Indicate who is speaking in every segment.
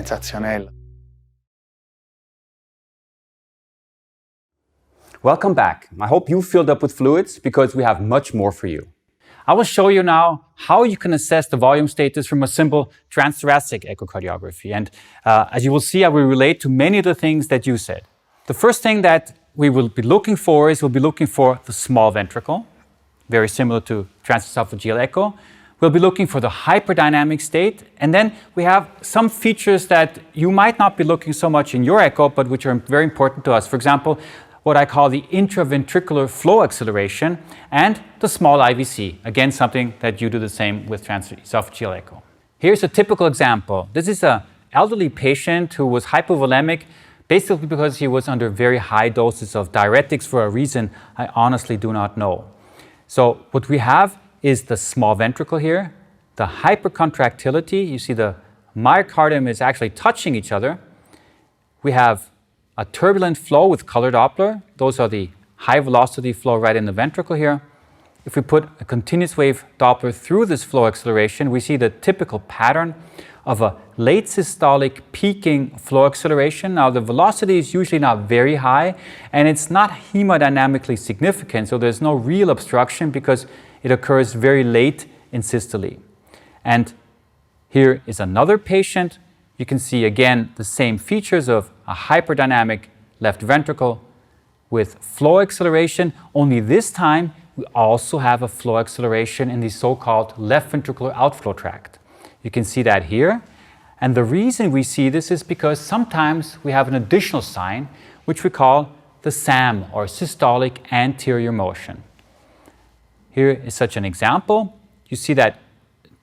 Speaker 1: sensationnel.
Speaker 2: Welcome back. I hope you filled up with fluids because we have much more for you. I will show you now how you can assess the volume status from a simple transthoracic echocardiography. And as you will see, I will relate to many of the things that you said. The first thing that we will be looking for is we'll be looking for the small ventricle, very similar to transesophageal echo. We'll be looking for the hyperdynamic state, and then we have some features that you might not be looking so much in your echo, but which are very important to us. For example, what I call the intraventricular flow acceleration and the small IVC. Again, something that you do the same with transesophageal echo. Here's a typical example. This is an elderly patient who was hypovolemic, basically because he was under very high doses of diuretics for a reason I honestly do not know. So what we have is the small ventricle here, the hypercontractility. You see the myocardium is actually touching each other. We have a turbulent flow with color Doppler. Those are the high velocity flow right in the ventricle here. If we put a continuous wave Doppler through this flow acceleration, we see the typical pattern of a late systolic peaking flow acceleration. Now the velocity is usually not very high and it's not hemodynamically significant, so there's no real obstruction because it occurs very late in systole. And here is another patient. You can see again the same features of a hyperdynamic left ventricle with flow acceleration, only this time we also have a flow acceleration in the so-called left ventricular outflow tract. You can see that here. And the reason we see this is because sometimes we have an additional sign, which we call the SAM, or systolic anterior motion. Here is such an example. You see that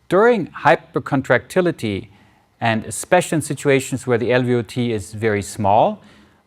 Speaker 2: during hypercontractility, and especially in situations where the LVOT is very small,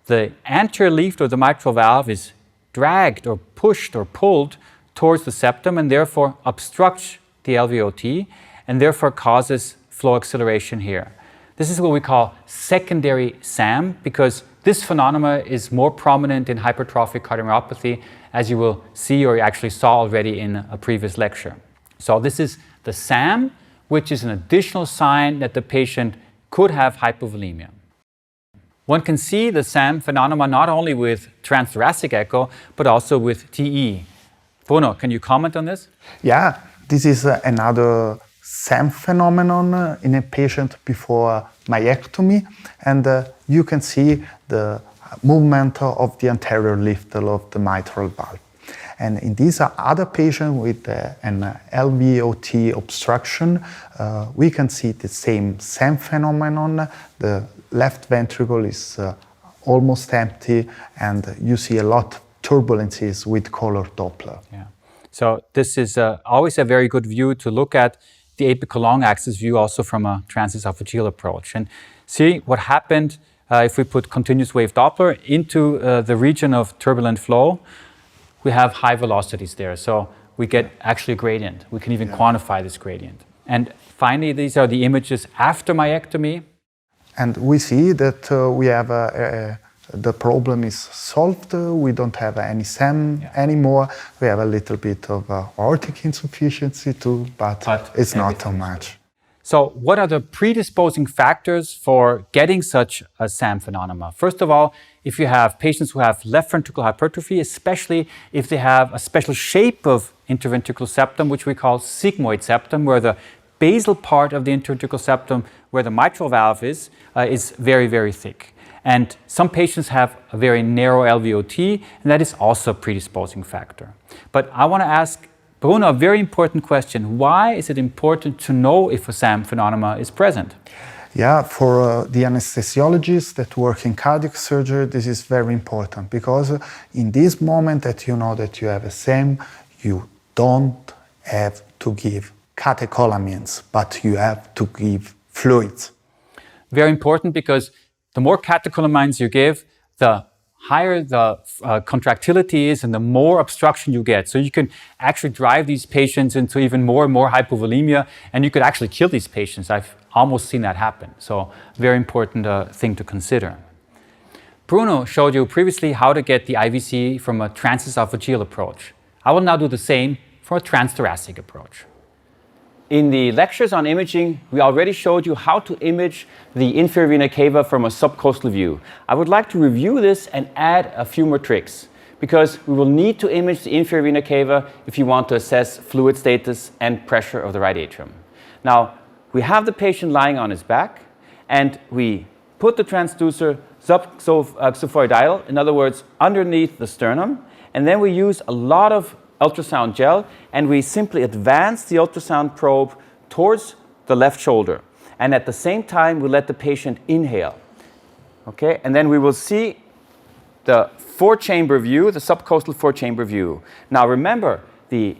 Speaker 2: the anterior leaflet of the mitral valve is dragged or pushed or pulled towards the septum and therefore obstructs the LVOT and therefore causes flow acceleration here. This is what we call secondary SAM because this phenomenon is more prominent in hypertrophic cardiomyopathy, as you will see or you actually saw already in a previous lecture. So this is the SAM, which is an additional sign that the patient could have hypovolemia. One can see the SAM phenomenon not only with transthoracic echo, but also with TE. Bruno, can you comment on this?
Speaker 1: Yeah, this is another SAM phenomenon in a patient before myectomy, and you can see the movement of the anterior leaflet of the mitral valve. And in these other patients with an LVOT obstruction, we can see the same phenomenon. The left ventricle is almost empty, and you see a lot of turbulences with color Doppler.
Speaker 2: Yeah. So this is always a very good view to look at the apical long axis view also from a transesophageal approach. And see what happened if we put continuous wave Doppler into the region of turbulent flow. We have high velocities there, so we get actually a gradient. We can even quantify this gradient. And finally, these are the images after myectomy.
Speaker 1: And we see that we have the problem is solved. We don't have any SAM anymore. We have a little bit of aortic insufficiency too, but it's not too much.
Speaker 2: So what are the predisposing factors for getting such a SAM phenomena? First of all, if you have patients who have left ventricular hypertrophy, especially if they have a special shape of interventricular septum, which we call sigmoid septum, where the basal part of the interventricular septum, where the mitral valve is very, very thick. And some patients have a very narrow LVOT, and that is also a predisposing factor. But I want to ask Bruno, a very important question. Why is it important to know if a SAM phenomena is present?
Speaker 1: Yeah, for the anesthesiologists that work in cardiac surgery, this is very important because in this moment that you know that you have a SAM, you don't have to give catecholamines, but you have to give fluids.
Speaker 2: Very important because the more catecholamines you give, the higher the contractility is and the more obstruction you get. So you can actually drive these patients into even more and more hypovolemia, and you could actually kill these patients. I've almost seen that happen. So very important thing to consider. Bruno showed you previously how to get the IVC from a transesophageal approach. I will now do the same for a transthoracic approach. In the lectures on imaging, we already showed you how to image the inferior vena cava from a subcostal view. I would like to review this and add a few more tricks, because we will need to image the inferior vena cava if you want to assess fluid status and pressure of the right atrium. Now, we have the patient lying on his back, and we put the transducer subxiphoidal, in other words, underneath the sternum, and then we use a lot of ultrasound gel, and we simply advance the ultrasound probe towards the left shoulder. And at the same time, we let the patient inhale. Okay? And then we will see the four-chamber view, the subcostal four-chamber view. Now remember, the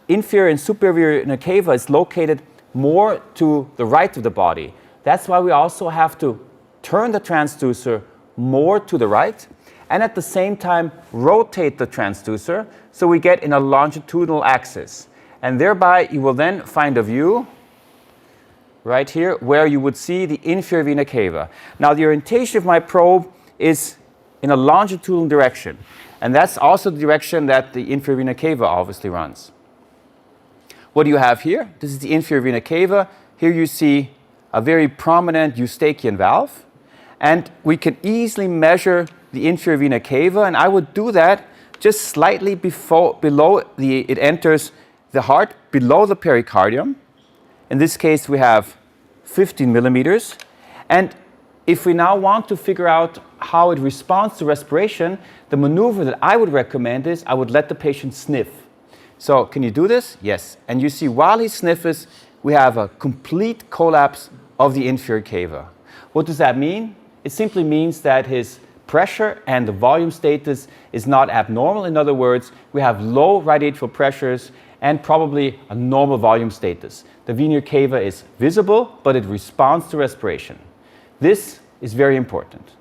Speaker 2: inferior and superior vena cava is located more to the right of the body. That's why we also have to turn the transducer more to the right, and at the same time rotate the transducer so we get in a longitudinal axis. And thereby you will then find a view right here where you would see the inferior vena cava. Now the orientation of my probe is in a longitudinal direction, and that's also the direction that the inferior vena cava obviously runs. What do you have here? This is the inferior vena cava. Here you see a very prominent Eustachian valve, and we can easily measure the inferior vena cava, and I would do that just slightly below it enters the heart, below the pericardium. In this case, we have 15 millimeters. And if we now want to figure out how it responds to respiration, the maneuver that I would recommend is I would let the patient sniff. So can you do this? Yes. And you see while he sniffs, we have a complete collapse of the inferior cava. What does that mean? It simply means that his pressure and the volume status is not abnormal. In other words, we have low right atrial pressures and probably a normal volume status. The vena cava is visible, but it responds to respiration. This is very important.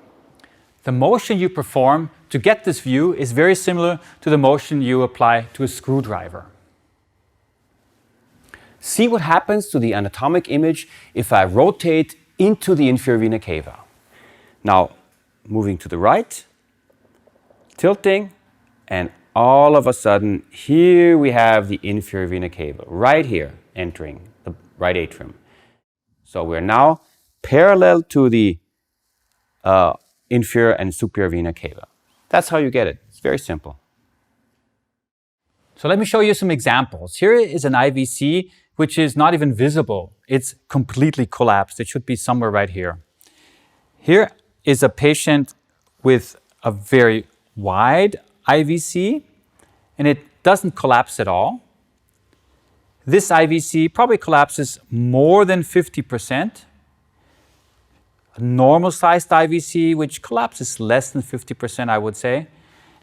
Speaker 2: The motion you perform to get this view is very similar to the motion you apply to a screwdriver. See what happens to the anatomic image if I rotate into the inferior vena cava. Now, moving to the right, tilting, and all of a sudden, here we have the inferior vena cava, right here, entering the right atrium. So we're now parallel to the inferior and superior vena cava. That's how you get it. It's very simple. So let me show you some examples. Here is an IVC which is not even visible. It's completely collapsed. It should be somewhere right here. Here is a patient with a very wide IVC, and it doesn't collapse at all. This IVC probably collapses more than 50%. A normal-sized IVC, which collapses less than 50%, I would say.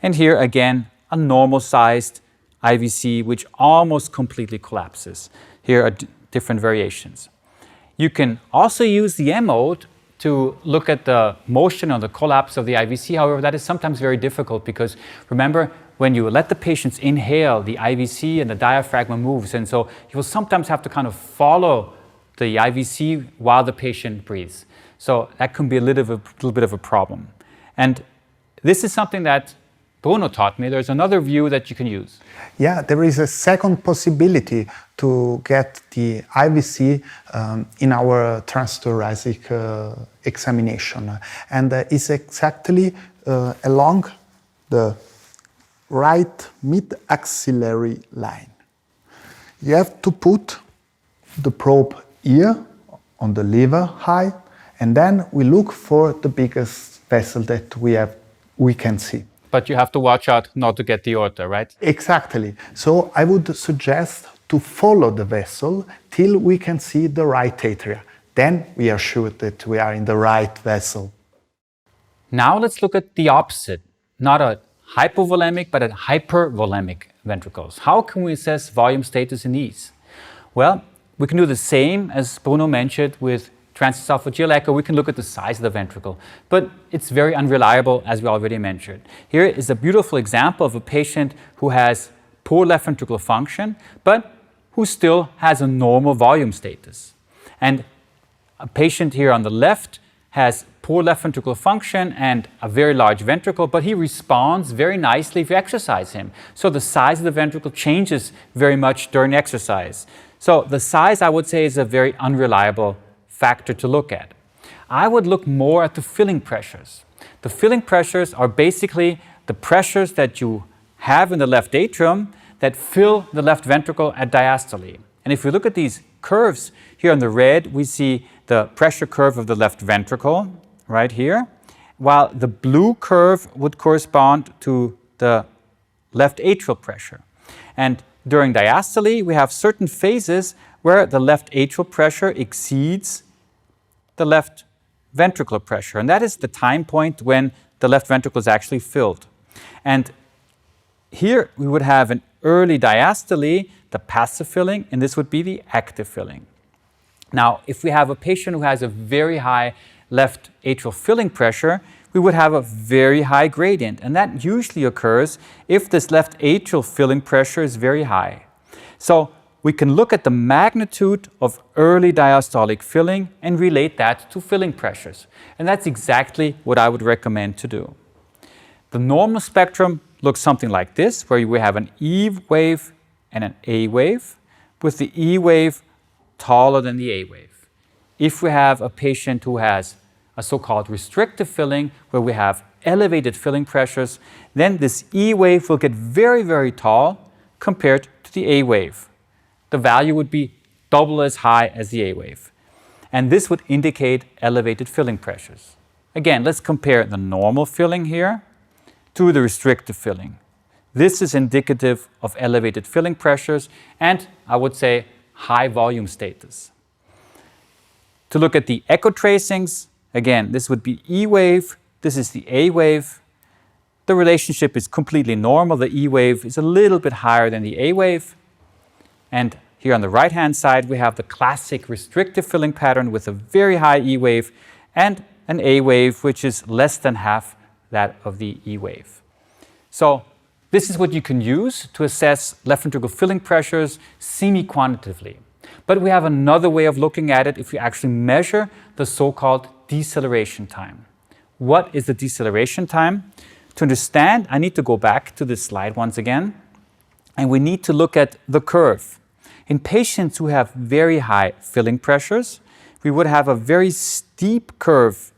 Speaker 2: And here, again, a normal-sized IVC, which almost completely collapses. Here are different variations. You can also use the M-mode to look at the motion or the collapse of the IVC. However, that is sometimes very difficult because, remember, when you let the patients inhale, the IVC and the diaphragm moves. And so you will sometimes have to kind of follow the IVC while the patient breathes. So that can be a little bit of a problem. And this is something that Bruno taught me. There's another view that you can use.
Speaker 1: Yeah, there is a second possibility to get the IVC in our transthoracic examination. And it's exactly along the right mid-axillary line. You have to put the probe here on the liver high, and then we look for the biggest vessel that we can see.
Speaker 2: But you have to watch out not to get the aorta, right?
Speaker 1: Exactly. So I would suggest to follow the vessel till we can see the right atria. Then we are sure that we are in the right vessel.
Speaker 2: Now let's look at the opposite, not a hypovolemic, but at hypervolemic ventricles. How can we assess volume status in these? Well, we can do the same as Bruno mentioned with transesophageal echo. We can look at the size of the ventricle, but it's very unreliable, as we already mentioned. Here is a beautiful example of a patient who has poor left ventricular function, but who still has a normal volume status. And a patient here on the left has poor left ventricular function and a very large ventricle, but he responds very nicely if you exercise him. So the size of the ventricle changes very much during exercise. So the size, I would say, is a very unreliable factor to look at. I would look more at the filling pressures. The filling pressures are basically the pressures that you have in the left atrium that fill the left ventricle at diastole. And if we look at these curves here on the red, we see the pressure curve of the left ventricle right here, while the blue curve would correspond to the left atrial pressure. And during diastole, we have certain phases where the left atrial pressure exceeds the left ventricular pressure. And that is the time point when the left ventricle is actually filled. And here we would have an early diastole, the passive filling, and this would be the active filling. Now, if we have a patient who has a very high left atrial filling pressure, we would have a very high gradient. And that usually occurs if this left atrial filling pressure is very high. So we can look at the magnitude of early diastolic filling and relate that to filling pressures. And that's exactly what I would recommend to do. The normal spectrum looks something like this, where we have an E wave and an A wave, with the E wave taller than the A wave. If we have a patient who has a so-called restrictive filling, where we have elevated filling pressures, then this E wave will get very, very tall compared to the A wave. The value would be double as high as the A wave. And this would indicate elevated filling pressures. Again, let's compare the normal filling here to the restrictive filling. This is indicative of elevated filling pressures and, I would say, high volume status. To look at the echo tracings, again, this would be E wave, this is the A wave. The relationship is completely normal. The E wave is a little bit higher than the A wave. And here on the right-hand side, we have the classic restrictive filling pattern with a very high E wave and an A wave, which is less than half that of the E wave. So this is what you can use to assess left ventricular filling pressures semi-quantitatively. But we have another way of looking at it if you actually measure the so-called deceleration time. What is the deceleration time? To understand, I need to go back to this slide once again, and we need to look at the curve. In patients who have very high filling pressures, we would have a very steep curve.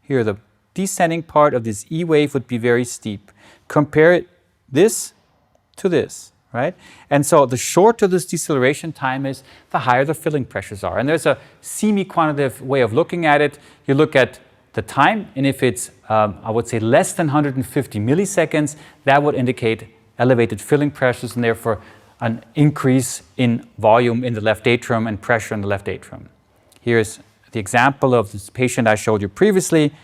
Speaker 2: Here, the descending part of this E wave would be very steep. Compare this to this, right? And so the shorter this deceleration time is, the higher the filling pressures are. And there's a semi-quantitative way of looking at it. You look at the time, and if it's, I would say, less than 150 milliseconds, that would indicate elevated filling pressures and therefore an increase in volume in the left atrium and pressure in the left atrium. Here's the example of this patient I showed you previously.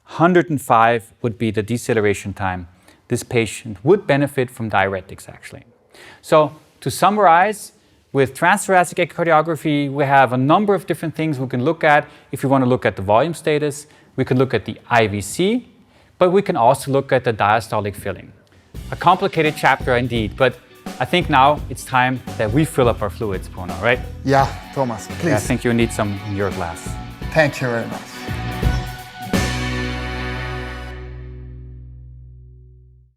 Speaker 2: 105 would be the deceleration time. This patient would benefit from diuretics, actually. So to summarize, with transthoracic echocardiography, we have a number of different things we can look at. If we want to look at the volume status, we can look at the IVC, but we can also look at the diastolic filling. A complicated chapter indeed, but I think now it's time that we fill up our fluids, Bruno, right?
Speaker 1: Yeah, Thomas, please.
Speaker 2: Yeah, I think you need some in your glass.
Speaker 1: Thank you very much.